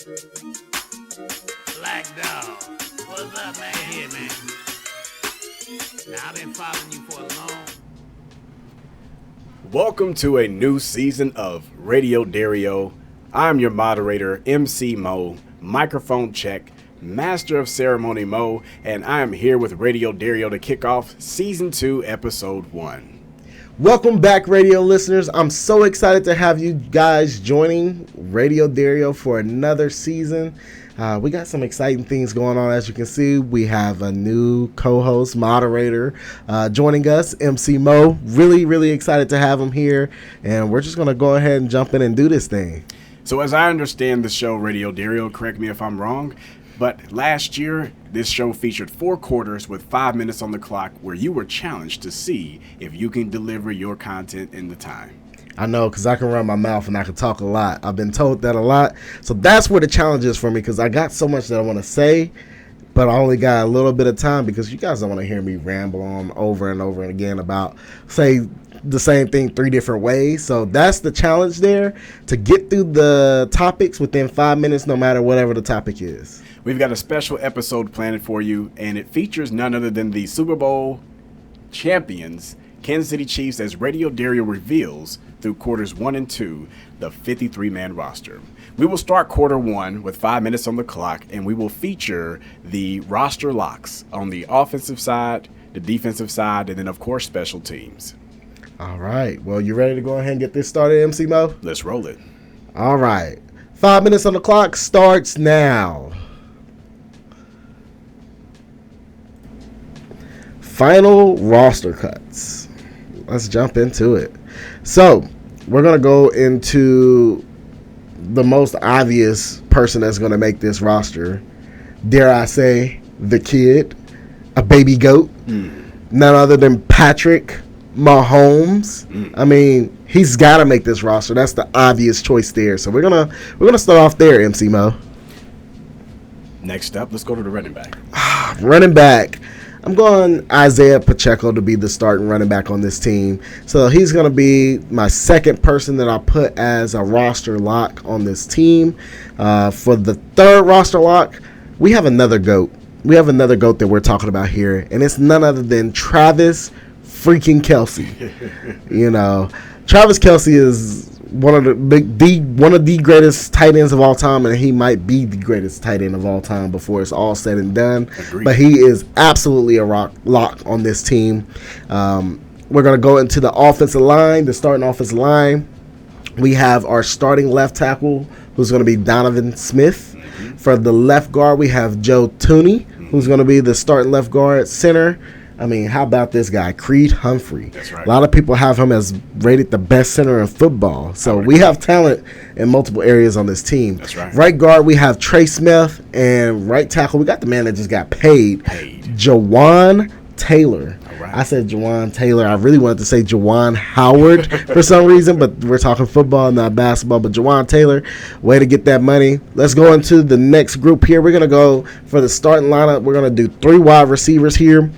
Black Dog. What's up, man? Here, man. Now, I've been following you for a long. Welcome to a new season of Radio Dario. I'm your moderator, MC Mo, microphone check, master of ceremony Mo, and I am here with Radio Dario to kick off Season 2, Episode 1. Welcome back, radio listeners. I'm so excited to have you guys joining Radio Dario for another season. We got some exciting things going on. As you can see, we have a new co-host, moderator joining us, MC Mo. Really excited to have him here. And we're just going to go ahead and jump in and do this thing. So as I understand the show Radio Dario, correct me if I'm wrong, but last year, this show featured 4 quarters with 5 minutes on the clock where you were challenged to see if you can deliver your content in the time. I know, because I can run my mouth and I can talk a lot. I've been told that a lot. So that's where the challenge is for me, because I got so much that I want to say, but I only got a little bit of time because you guys don't want to hear me ramble on over and over and again about, say, the same thing 3 different ways. So that's the challenge there, to get through the topics within 5 minutes, no matter whatever the topic is. We've got a special episode planned for you, and it features none other than the Super Bowl champions, Kansas City Chiefs, as Radio Dario reveals through quarters 1 and 2, the 53-man roster. We will start quarter 1 with 5 minutes on the clock, and we will feature the roster locks on the offensive side, the defensive side, and then, of course, special teams. All right. Well, you ready to go ahead and get this started, MC Mo? Let's roll it. All right. 5 minutes on the clock starts now. Final roster cuts. Let's jump into it. So, we're going to go into the most obvious person that's going to make this roster. Dare I say, the kid, a baby goat. None other than Patrick Mahomes. I mean, he's got to make this roster. That's the obvious choice there. So, we're gonna start off there, MC Mo. Next up, let's go to the running back. Running back. I'm going Isaiah Pacheco to be the starting running back on this team. So he's going to be my second person that I put as a roster lock on this team. For the third roster lock, we have another GOAT. We have another GOAT that we're talking about here, and it's none other than Travis freaking Kelce. You know, Travis Kelce is one of the greatest tight ends of all time, and he might be the greatest tight end of all time before it's all said and done. Agreed. But he is absolutely a lock on this team. We're going to go into the offensive line, the starting offensive line. We have our starting left tackle, who's going to be Donovan Smith. For the left guard, we have Joe Tooney, who's going to be the starting left guard. Center, I mean, how about this guy, Creed Humphrey? That's right. A lot of people have him as rated the best center in football. So we have talent in multiple areas on this team. That's right. Right guard, we have Trey Smith. And right tackle, we got the man that just got paid. Jawan Taylor. right. I said Jawan Taylor. I really wanted to say Jawan Howard for some reason, but we're talking football, not basketball. But Jawan Taylor, way to get that money. Let's go into the next group here. We're going to go for the starting lineup. We're going to do 3 wide receivers here.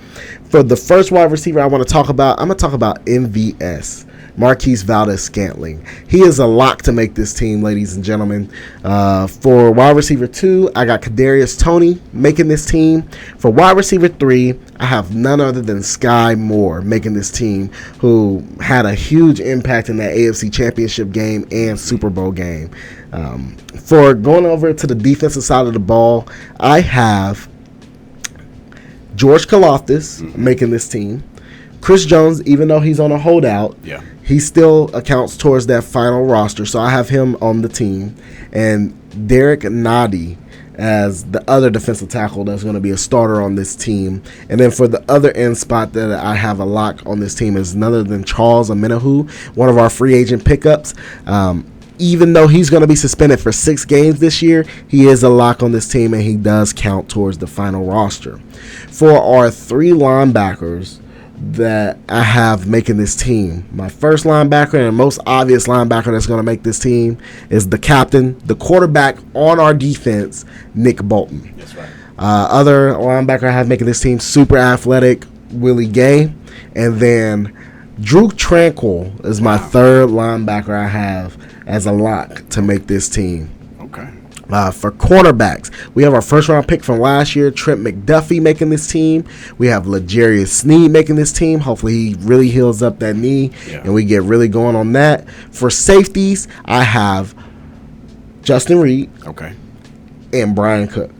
For the first wide receiver I'm going to talk about MVS. Marquise Valdez-Scantling. He is a lock to make this team, ladies and gentlemen. For wide receiver 2, I got Kadarius Toney making this team. For wide receiver 3, I have none other than Sky Moore making this team, who had a huge impact in that AFC Championship game and Super Bowl game. For going over to the defensive side of the ball, I have George Karlaftis making this team. Chris Jones, even though he's on a holdout, he still accounts towards that final roster, so I have him on the team. And Derek Nadi as the other defensive tackle that's going to be a starter on this team. And then for the other end spot that I have a lock on this team is none other than Charles Omenihu, one of our free agent pickups. Even though he's going to be suspended for 6 games this year, he is a lock on this team, and he does count towards the final roster. For our 3 linebackers that I have making this team, my first linebacker and most obvious linebacker that's going to make this team is the captain, the quarterback on our defense, Nick Bolton. That's right. Other linebacker I have making this team, super athletic, Willie Gay. And then Drew Tranquil is my third linebacker I have as a lock to make this team. Okay. For cornerbacks, we have our first round pick from last year, Trent McDuffie, making this team. We have L'Jarius Sneed making this team. Hopefully he really heals up that knee and we get really going on that. For safeties, I have Justin Reed and Brian Cook.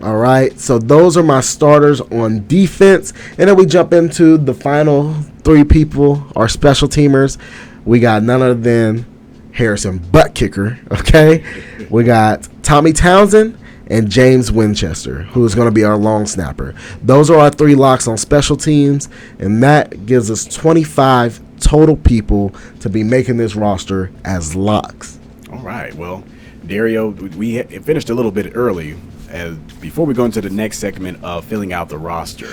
All right, so those are my starters on defense. And then we jump into the final three people, our special teamers. We got none other than Harrison Butt Kicker, We got Tommy Townsend and James Winchester, who is going to be our long snapper. Those are our three locks on special teams, and that gives us 25 total people to be making this roster as locks. All right, well, Dario, we finished a little bit early. Before we go into the next segment of filling out the roster,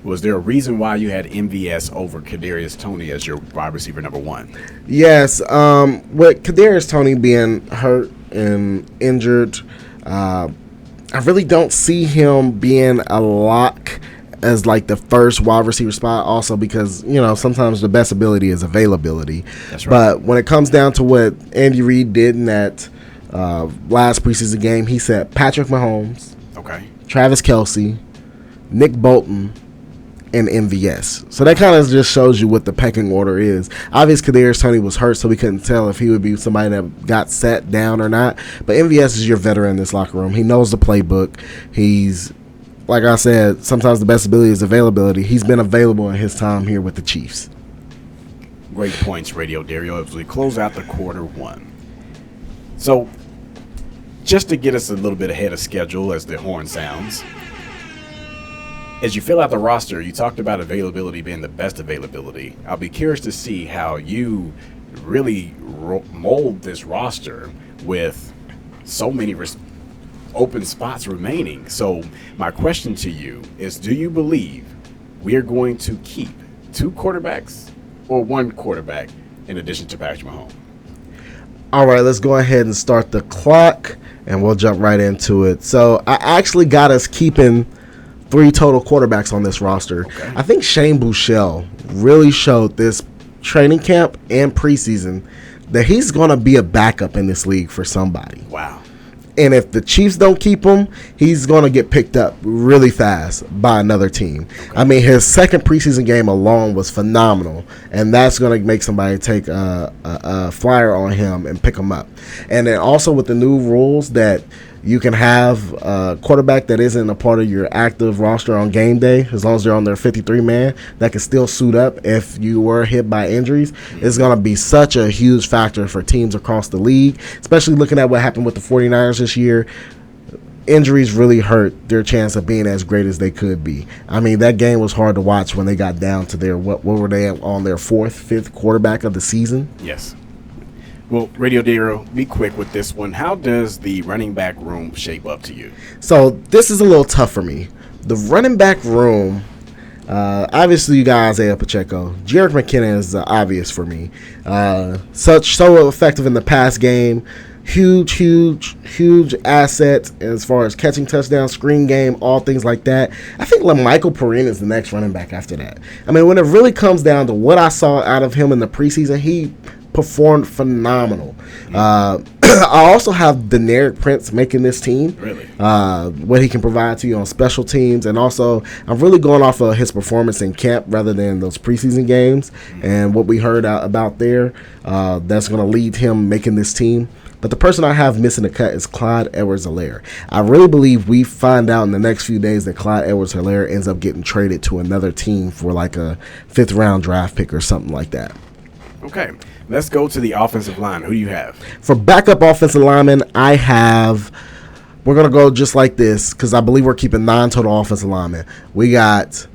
was there a reason why you had MVS over Kadarius Toney as your wide receiver number one? Yes, with Kadarius Toney being hurt and injured, I really don't see him being a lock as like the first wide receiver spot. Also because sometimes the best ability is availability. That's right. But when it comes down to what Andy Reid did in that last preseason game, he said Patrick Mahomes, Travis Kelce, Nick Bolton, and MVS. So that kind of just shows you what the pecking order is. Obviously, Kadarius Toney was hurt, so we couldn't tell if he would be somebody that got sat down or not. But MVS is your veteran in this locker room. He knows the playbook. He's, like I said, sometimes the best ability is availability. He's been available in his time here with the Chiefs. Great points, Radio Dario, as we close out the quarter one. So, just to get us a little bit ahead of schedule as the horn sounds, as you fill out the roster, you talked about availability being the best availability. I'll be curious to see how you really mold this roster with so many open spots remaining. So my question to you is, do you believe we are going to keep two quarterbacks or one quarterback in addition to Patrick Mahomes? All right, let's go ahead and start the clock, and we'll jump right into it. So I actually got us keeping 3 total quarterbacks on this roster. I think Shane Buechele really showed this training camp and preseason that he's going to be a backup in this league for somebody. Wow. And if the Chiefs don't keep him, he's going to get picked up really fast by another team. I mean, his second preseason game alone was phenomenal, and that's going to make somebody take a flyer on him and pick him up. And then also with the new rules that you can have a quarterback that isn't a part of your active roster on game day, as long as they're on their 53-man, that can still suit up if you were hit by injuries. It's going to be such a huge factor for teams across the league, especially looking at what happened with the 49ers this year. Injuries really hurt their chance of being as great as they could be. I mean, that game was hard to watch when they got down to their, what were they on their 4th, 5th quarterback of the season? Yes. Well, Radio Dario, be quick with this one. How does the running back room shape up to you? So this is a little tough for me. The running back room, obviously you got Isaiah Pacheco. Jerick McKinnon is obvious for me. So effective in the pass game. Huge asset as far as catching touchdowns, screen game, all things like that. I think LaMichael Perine is the next running back after that. I mean, when it really comes down to what I saw out of him in the preseason, he performed phenomenal. I also have Deneric Prince making this team. Really? What he can provide to you on special teams. And also, I'm really going off of his performance in camp rather than those preseason games and what we heard about there. That's going to lead him making this team. But the person I have missing the cut is Clyde Edwards-Helaire. I really believe we find out in the next few days that Clyde Edwards-Helaire ends up getting traded to another team for like a 5th-round draft pick or something like that. Okay, let's go to the offensive line. Who do you have? For backup offensive linemen, we're going to go just like this because I believe we're keeping 9 total offensive linemen. We got,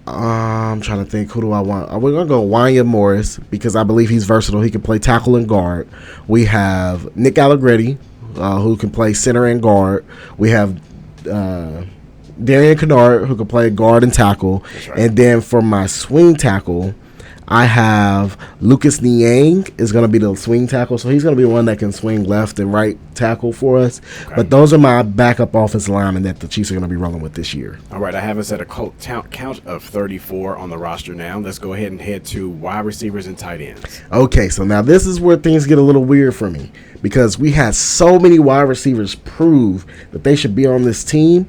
I'm trying to think, who do I want? We're going to go Wanya Morris because I believe he's versatile. He can play tackle and guard. We have Nick Allegretti, who can play center and guard. We have Darian Kennard, who can play guard and tackle. That's right. And then for my swing tackle, I have Lucas Niang is going to be the swing tackle, so he's going to be one that can swing left and right tackle for us. Okay. But those are my backup offensive linemen that the Chiefs are going to be rolling with this year. All right, I have us at a count of 34 on the roster now. Let's go ahead and head to wide receivers and tight ends. Okay, so now this is where things get a little weird for me because we had so many wide receivers prove that they should be on this team,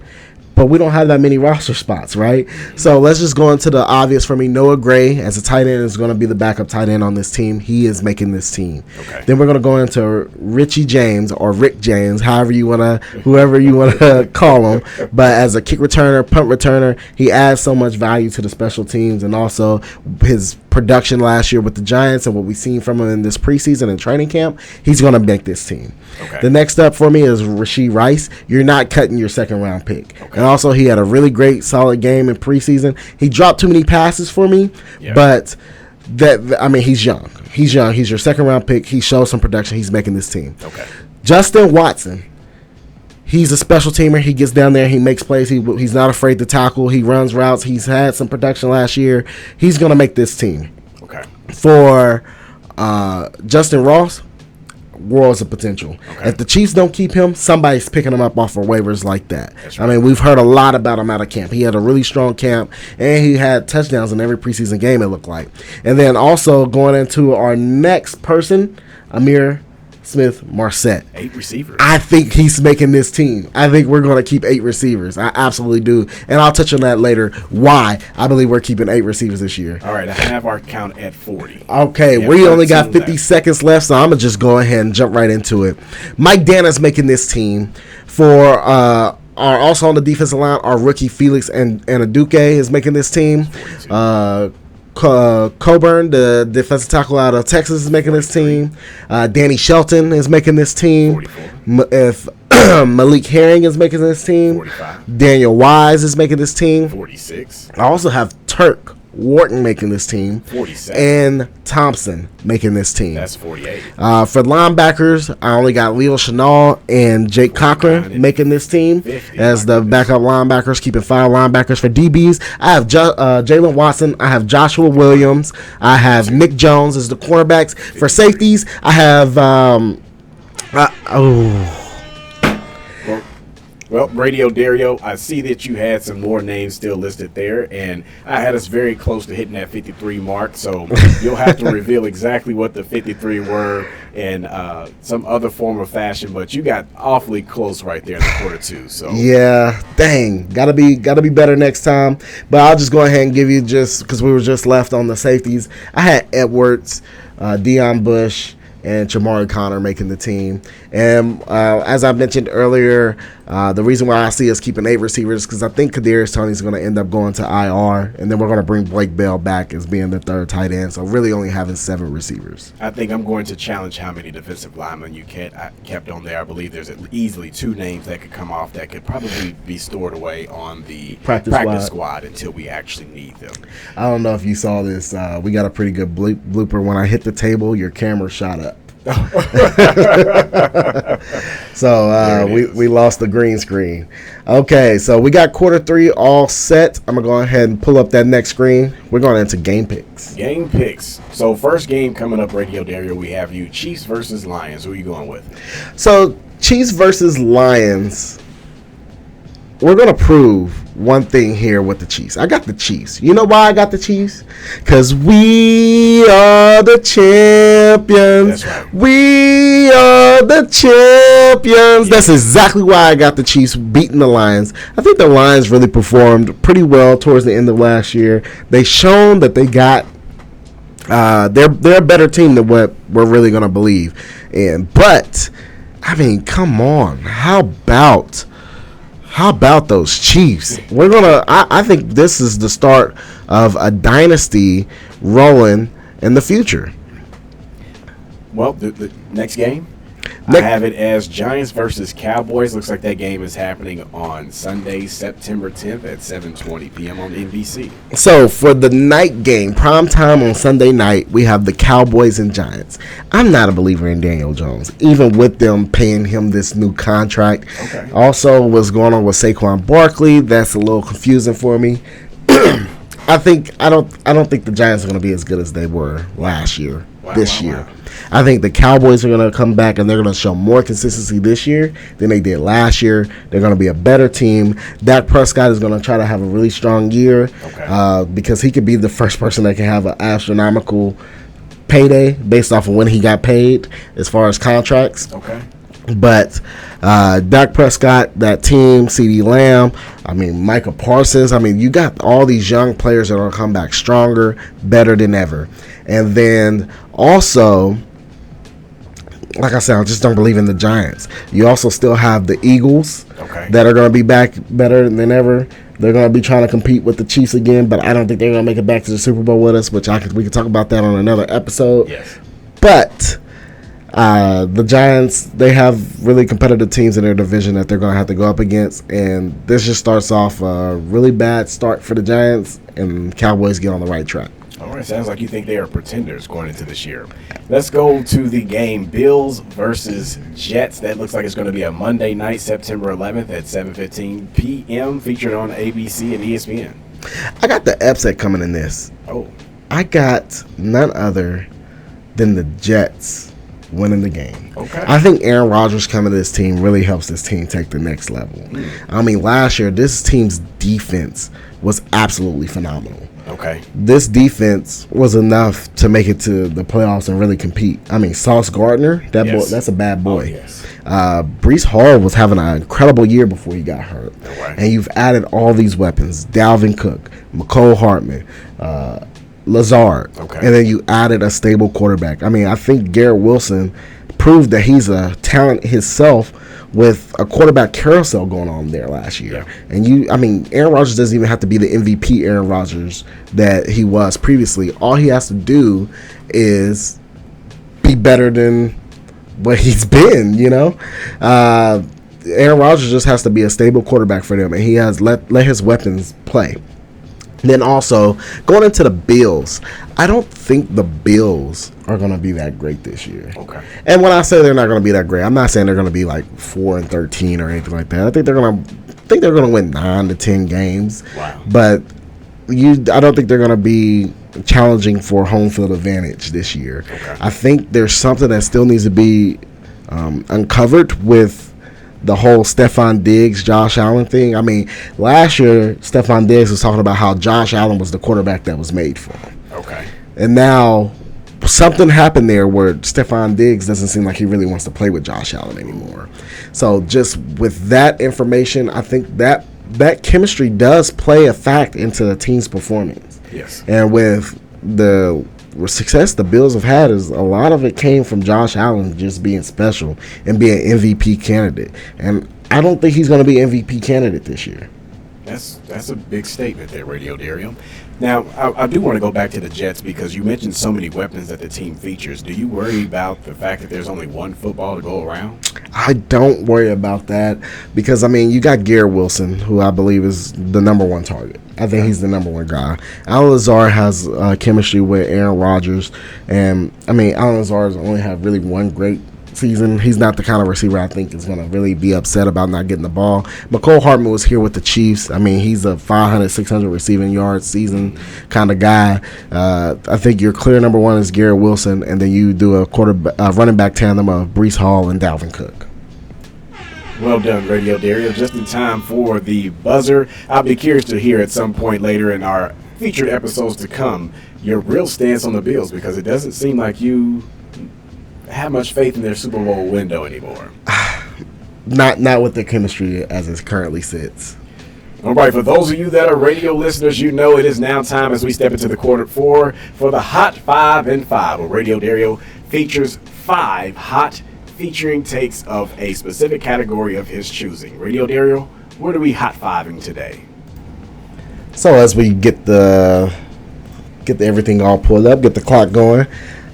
but we don't have that many roster spots, right? So let's just go into the obvious for me. Noah Gray as a tight end is going to be the backup tight end on this team. He is making this team. Okay. Then we're going to go into Richie James or Rick James, whoever you want to call him. But as a kick returner, punt returner, he adds so much value to the special teams, and also his production last year with the Giants and what we've seen from him in this preseason and training camp, he's going to make this team. Okay. The next up for me is Rashee Rice. You're not cutting your second round pick. Okay. And also he had a really great solid game in preseason. He dropped too many passes for me, but he's young. He's your second round pick. He shows some production. He's making this team. Okay. Justin Watson. He's a special teamer. He gets down there. He makes plays. He's not afraid to tackle. He runs routes. He's had some production last year. He's going to make this team. Okay. For Justin Ross, worlds of potential. Okay. If the Chiefs don't keep him, somebody's picking him up off of waivers like that. Right. I mean, we've heard a lot about him out of camp. He had a really strong camp, and he had touchdowns in every preseason game, it looked like. And then also going into our next person, Amir Smith-Marset. 8 receivers. I think he's making this team. I think we're going to keep 8 receivers. I absolutely do. And I'll touch on that later, why I believe we're keeping 8 receivers this year. All right, I have our count at 40. Okay, we only got 50 seconds left, so I'm going to just go ahead and jump right into it. Mike Dana's making this team. For also on the defensive line, our rookie Felix and Aduke is making this team. Coburn, the defensive tackle out of Texas, is making this team. Danny Shelton is making this team. Malik Herring is making this team. 45. Daniel Wise is making this team. 46. I also have Turk Wharton making this team. 47. And Thompson making this team. That's 48. For linebackers, I only got Leo Chenal and Jake Cochran making this team as the backup linebackers, keeping 5 linebackers. For DBs, I have Jalen Watson. I have Joshua Williams. I have Nick Jones as the cornerbacks. For safeties, I have Well, Radio Dario, I see that you had some more names still listed there, and I had us very close to hitting that 53 mark, so you'll have to reveal exactly what the 53 were in some other form or fashion, but you got awfully close right there in the quarter two. So yeah, dang, gotta be better next time. But I'll just go ahead and give you, just because we were just left on the safeties, I had Edwards, Deion Bush, and Jamari Connor making the team. And as I mentioned earlier, the reason why I see us keeping 8 receivers is because I think Kadarius Toney's going to end up going to IR, and then we're going to bring Blake Bell back as being the third tight end, so really only having 7 receivers. I think I'm going to challenge how many defensive linemen you kept on there. I believe there's easily 2 names that could come off that could probably be stored away on the practice squad until we actually need them. I don't know if you saw this. We got a pretty good blooper. When I hit the table, your camera shot up. So we lost the green screen. Okay, so we got quarter 3 all set. I'm gonna go ahead and pull up that next screen. We're going into game picks. Game picks. So first game coming up, Radio Dario, we have you Chiefs versus Lions. Who are you going with? So Chiefs versus Lions. We're going to prove one thing here with the Chiefs. I got the Chiefs. You know why I got the Chiefs? Because we are the champions. That's right. We are the champions. Yeah. That's exactly why I got the Chiefs beating the Lions. I think the Lions really performed pretty well towards the end of last year. They shown that they got they're a better team than what we're really going to believe in. But, I mean, come on. How about those Chiefs? We're gonna. I think this is the start of a dynasty rolling in the future. Well, the next game, I have it as Giants versus Cowboys. Looks like that game is happening on Sunday, September 10th at 7:20 p.m. on NBC. So for the night game, prime time on Sunday night, we have the Cowboys and Giants. I'm not a believer in Daniel Jones, even with them paying him this new contract. Okay. Also, what's going on with Saquon Barkley, that's a little confusing for me. don't think the Giants are going to be as good as they were last year. This year, wow. I think the Cowboys are going to come back and they're going to show more consistency this year than they did last year. They're going to be a better team. Dak Prescott is going to try to have a really strong year because he could be the first person that can have an astronomical payday based off of when he got paid as far as contracts. Okay. But Dak Prescott, that team, CeeDee Lamb, Micah Parsons, you got all these young players that are going to come back stronger, better than ever. And then also, like I said, I just don't believe in the Giants. You also still have the Eagles that are going to be back better than ever. They're going to be trying to compete with the Chiefs again, but I don't think they're going to make it back to the Super Bowl with us, which we can talk about that on another episode. Yes. But the Giants, they have really competitive teams in their division that they're going to have to go up against, and this just starts off a really bad start for the Giants, and Cowboys get on the right track. All right, sounds like you think they are pretenders going into this year. Let's go to the game, Bills versus Jets. That looks like it's going to be a Monday night, September 11th at 7:15 p.m., featured on ABC and ESPN. I got the upset coming in this. Oh. I got none other than the Jets winning the game. Okay. I think Aaron Rodgers coming to this team really helps this team take the next level. Last year, this team's defense was absolutely phenomenal. Okay. This defense was enough to make it to the playoffs and really compete. Sauce Gardner, boy, that's a bad boy. Oh, yes. Breece Hall was having an incredible year before he got hurt. Right. And you've added all these weapons. Dalvin Cook, McCole Hartman, Lazard. Okay. And then you added a stable quarterback. I think Garrett Wilson proved that he's a talent himself with a quarterback carousel going on there last year. Yeah. And Aaron Rodgers doesn't even have to be the MVP Aaron Rodgers that he was previously. All he has to do is be better than what he's been, Aaron Rodgers just has to be a stable quarterback for them, and he has let his weapons play. Then also, going into the Bills, I don't think the Bills are going to be that great this year. Okay. And when I say they're not going to be that great, I'm not saying they're going to be like 4-13 or anything like that. I think they're going to win 9 to 10 games. Wow. But I don't think they're going to be challenging for home field advantage this year. Okay. I think there's something that still needs to be uncovered with the whole Stephon Diggs, Josh Allen thing. Last year, Stephon Diggs was talking about how Josh Allen was the quarterback that was made for him. Okay. And now something happened there where Stephon Diggs doesn't seem like he really wants to play with Josh Allen anymore. So just with that information, I think that chemistry does play a fact into the team's performance. Yes. And with the success the Bills have had, is a lot of it came from Josh Allen just being special and being an MVP candidate. And I don't think he's going to be an MVP candidate this year. That's a big statement there, Radio Dario. Now, I do want to go back to the Jets because you mentioned so many weapons that the team features. Do you worry about the fact that there's only one football to go around? I don't worry about that because, you got Garrett Wilson, who I believe is the number one target. I think he's the number one guy. Alan Lazard has chemistry with Aaron Rodgers. And, Alan Lazard only had really one great season. He's not the kind of receiver I think is going to really be upset about not getting the ball. McCole Hartman was here with the Chiefs. He's a 500, 600 receiving yards season kind of guy. I think your clear number one is Garrett Wilson, and then you do a running back tandem of Breece Hall and Dalvin Cook. Well done, Radio Dario. Just in time for the buzzer. I'll be curious to hear at some point later in our featured episodes to come your real stance on the Bills, because it doesn't seem like you have much faith in their Super Bowl window anymore. Not with the chemistry as it currently sits. All right, for those of you that are radio listeners, you know it is now time as we step into the quarter four for the Hot 5 and 5, where Radio Dario features 5 hot featuring takes of a specific category of his choosing. Radio Dario, what are we hot fiving today? So as we get the everything all pulled up, get the clock going,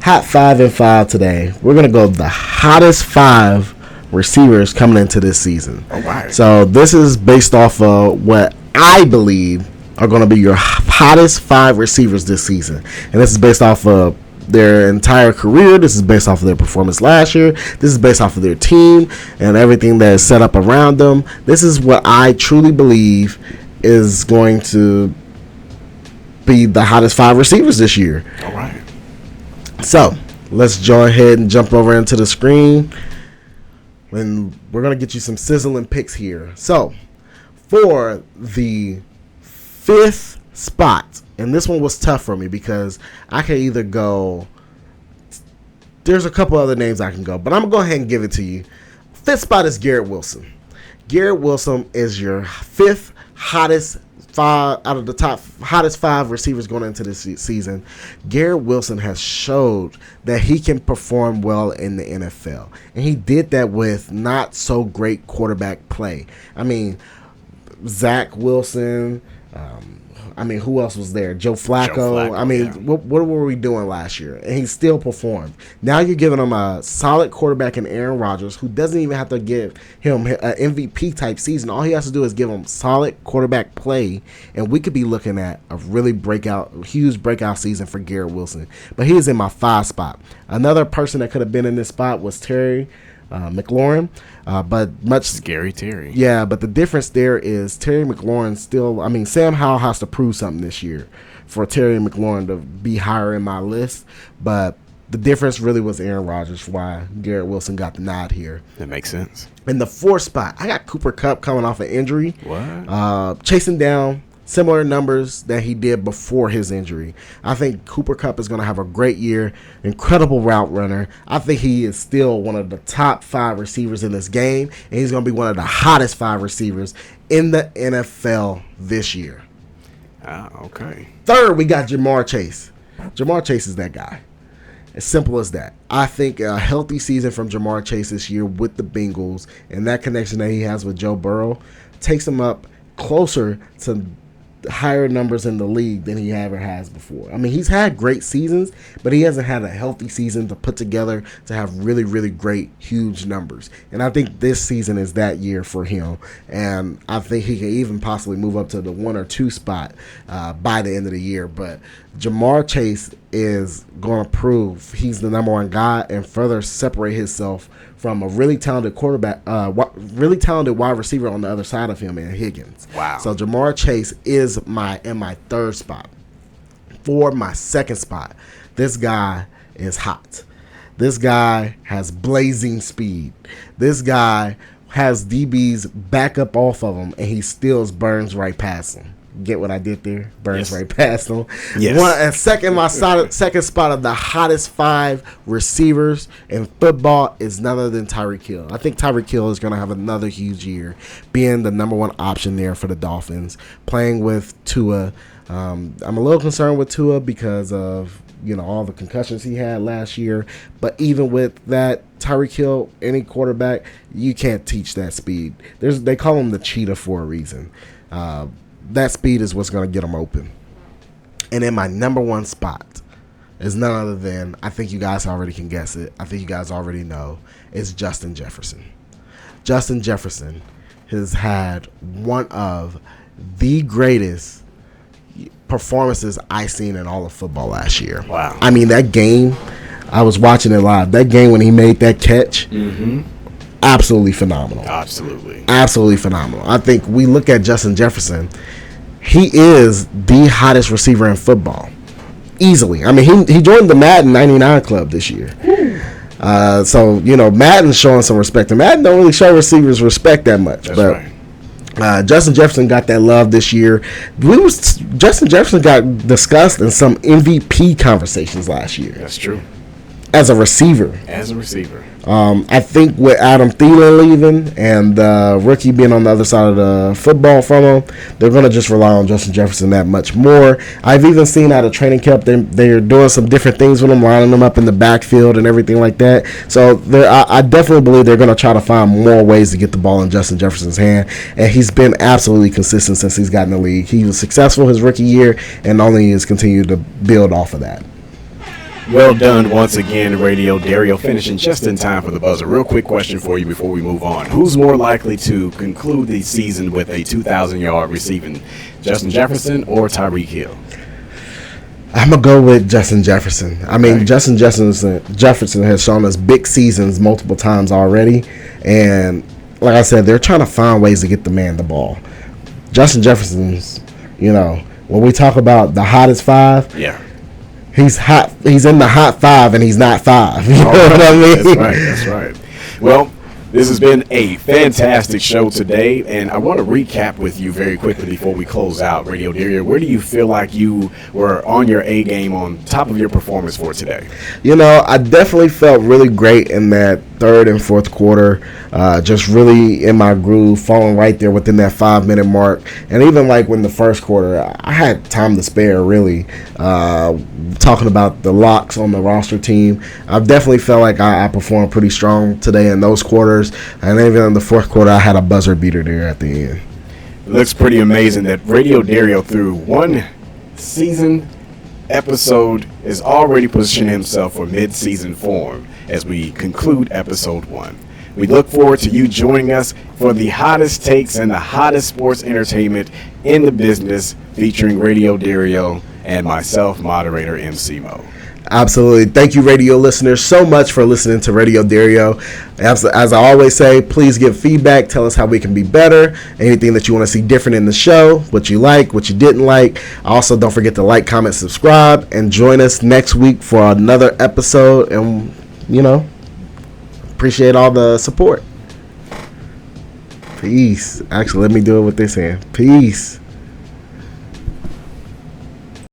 Hot 5 and 5 today. We're going to go the hottest 5 receivers coming into this season. All right. So this is based off of what I believe are going to be your hottest 5 receivers this season. And this is based off of their entire career. This is based off of their performance last year. This is based off of their team and everything that is set up around them. This is what I truly believe is going to be the hottest 5 receivers this year. All right. So let's go ahead and jump over into the screen, and we're gonna get you some sizzling picks here. So for the 5th spot, and this one was tough for me because I could either go. There's a couple other names I can go, but I'm gonna go ahead and give it to you. 5th spot is Garrett Wilson. Garrett Wilson is your 5th hottest 5 out of the top hottest 5 receivers going into this season. Garrett Wilson has showed that he can perform well in the NFL, and he did that with not so great quarterback play. I mean, Zach Wilson. Who else was there? Joe Flacco. What were we doing last year? And he still performed. Now you're giving him a solid quarterback in Aaron Rodgers, who doesn't even have to give him an MVP type season. All he has to do is give him solid quarterback play, and we could be looking at a really huge breakout season for Garrett Wilson. But he is in my 5 spot. Another person that could have been in this spot was Terry McLaurin, but much Scary Terry. Yeah, but the difference there is Terry McLaurin still. I mean, Sam Howell has to prove something this year for Terry McLaurin to be higher in my list. But the difference really was Aaron Rodgers. Why Garrett Wilson got the nod here. That makes sense. In the 4th spot, I got Cooper Kupp coming off an injury. What? Chasing down similar numbers that he did before his injury. I think Cooper Kupp is going to have a great year. Incredible route runner. I think he is still one of the top 5 receivers in this game, and he's going to be one of the hottest 5 receivers in the NFL this year. Okay. 3rd, we got Jamar Chase. Jamar Chase is that guy. As simple as that. I think a healthy season from Jamar Chase this year with the Bengals and that connection that he has with Joe Burrow takes him up closer to higher numbers in the league than he ever has before. I mean, he's had great seasons, but he hasn't had a healthy season to put together to have really, really great, huge numbers. And I think this season is that year for him. And I think he can even possibly move up to the 1 or 2 spot by the end of the year. But Jamar Chase is going to prove he's the number 1 guy and further separate himself from a really talented quarterback, really talented wide receiver on the other side of him in Higgins. Wow. So Jamar Chase is in my 3rd spot. For my 2nd spot, this guy is hot. This guy has blazing speed. This guy has DBs back up off of him, and he still burns right past him. Get what I did there? Burns right past him. Yes. Second spot of the hottest 5 receivers in football is none other than Tyreek Hill. I think Tyreek Hill is going to have another huge year, being the number 1 option there for the Dolphins, playing with Tua. I'm a little concerned with Tua because of all the concussions he had last year. But even with that, Tyreek Hill, any quarterback, you can't teach that speed. They call him the cheetah for a reason. That speed is what's going to get them open. And in my number 1 spot is none other than, I think you guys already can guess it. I think you guys already know. It's Justin Jefferson. Justin Jefferson has had one of the greatest performances I've seen in all of football last year. Wow. I mean, that game, I was watching it live. That game when he made that catch, absolutely phenomenal. Absolutely phenomenal. I think we look at Justin Jefferson, he is the hottest receiver in football. Easily. I mean, he joined the Madden 99 club this year. So, Madden's showing some respect. And Madden don't really show receivers respect that much. That's right. Justin Jefferson got that love this year. Justin Jefferson got discussed in some MVP conversations last year. That's true. As a receiver. I think with Adam Thielen leaving and rookie being on the other side of the football from him, they're going to just rely on Justin Jefferson that much more. I've even seen out of training camp they're doing some different things with him, lining him up in the backfield and everything like that. So I definitely believe they're going to try to find more ways to get the ball in Justin Jefferson's hand. And he's been absolutely consistent since he's gotten in the league. He was successful his rookie year and only has continued to build off of that. Well done once again, Radio Dario, finishing just in time for the buzzer. Real quick question for you before we move on. Who's more likely to conclude the season with a 2,000-yard receiving, Justin Jefferson or Tyreek Hill? I'm going to go with Justin Jefferson. I mean, okay. Justin Jefferson has shown us big seasons multiple times already. And like I said, they're trying to find ways to get the man the ball. Justin Jefferson's, when when we talk about the hottest five, Yeah. he's hot. He's in the hot five, and he's not five. You know what I mean? That's right. That's right. Well, this has been a fantastic show today, and I want to recap with you very quickly before we close out. Radio Dario, where do you feel like you were on your A game, on top of your performance for today? You know, I definitely felt really great in that third and fourth quarter, just really in my groove, falling right there within that 5-minute mark. And even like when the first quarter, I had time to spare, really. Talking about the locks on the roster team, I've definitely felt like I performed pretty strong today in those quarters. And even in the fourth quarter, I had a buzzer beater there at the end. It looks pretty amazing that Radio Dario, through one season episode, is already positioning himself for mid-season form as we conclude episode 1. We look forward to you joining us for the hottest takes and the hottest sports entertainment in the business, featuring Radio Dario and myself, moderator MC Mo. Absolutely. Thank you, radio listeners, so much for listening to Radio Dario. As I always say, please give feedback. Tell us how we can be better. Anything that you want to see different in the show, what you like, what you didn't like. Also, don't forget to like, comment, subscribe, and join us next week for another episode. And, you know, appreciate all the support. Peace. Actually, let me do it with this hand. Peace.